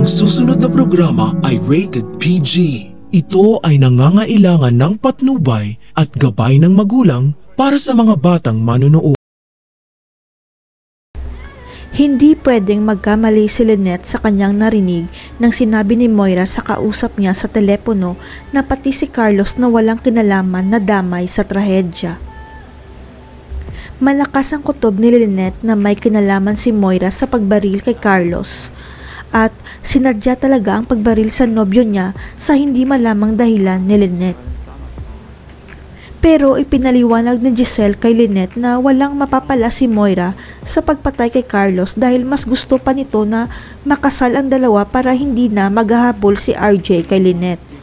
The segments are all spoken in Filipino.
Ang susunod na programa ay rated PG. Ito ay nangangailangan ng patnubay at gabay ng magulang para sa mga batang manunood. Hindi pwedeng magkamali si Lynette sa kanyang narinig nang sinabi ni Moira sa kausap niya sa telepono na pati si Carlos na walang kinalaman na damay sa trahedya. Malakas ang kutob ni Lynette na may kinalaman si Moira sa pagbaril kay Carlos at sinadya talaga ang pagbaril sa nobyo niya sa hindi malamang dahilan ni Lynette. Pero ipinaliwanag ni Giselle kay Lynette na walang mapapala si Moira sa pagpatay kay Carlos dahil mas gusto pa nito na makasal ang dalawa para hindi na maghahabol si RJ kay Lynette.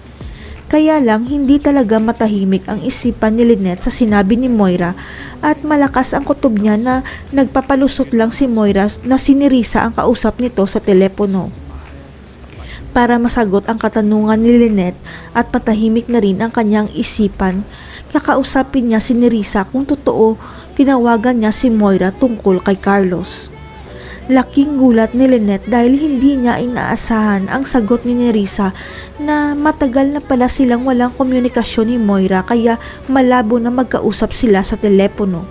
Kaya lang hindi talaga matahimik ang isipan ni Lynette sa sinabi ni Moira at malakas ang kutob niya na nagpapalusot lang si Moira na sinirisa ang kausap nito sa telepono. Para masagot ang katanungan ni Lynette at matahimik na rin ang kanyang isipan, kakausapin niya si Nerissa kung totoo tinawagan niya si Moira tungkol kay Carlos. Laking gulat ni Lynette dahil hindi niya inaasahan ang sagot ni Nerissa na matagal na pala silang walang komunikasyon ni Moira kaya malabo na magkausap sila sa telepono.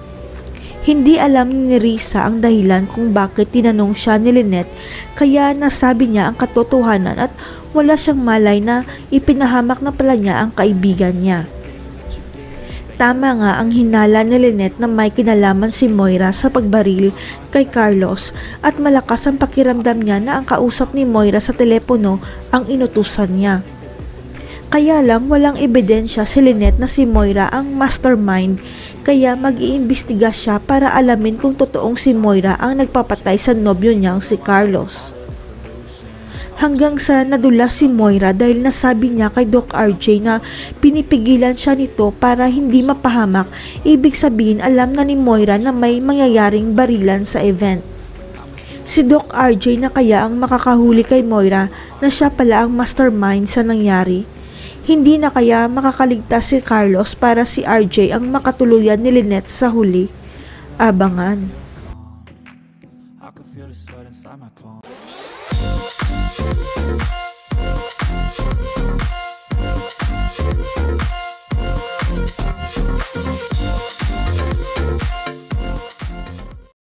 Hindi alam ni Nerissa ang dahilan kung bakit tinanong siya ni Lynette kaya nasabi niya ang katotohanan at wala siyang malay na ipinahamak na pala niya ang kaibigan niya. Tama nga ang hinala ni Lynette na may kinalaman si Moira sa pagbaril kay Carlos at malakas ang pakiramdam niya na ang kausap ni Moira sa telepono ang inutusan niya. Kaya lang walang ebidensya si Lynette na si Moira ang mastermind kaya mag-iimbestiga siya para alamin kung totoong si Moira ang nagpapatay sa nobyo niyang si Carlos. Hanggang sa nadula si Moira dahil nasabi niya kay Doc RJ na pinipigilan siya nito para hindi mapahamak, ibig sabihin alam na ni Moira na may mangyayaring barilan sa event. Si Doc RJ na kaya ang makakahuli kay Moira na siya pala ang mastermind sa nangyari. Hindi na kaya makakaligtas si Carlos para si RJ ang makatuluyan ni Lynette sa huli. Abangan.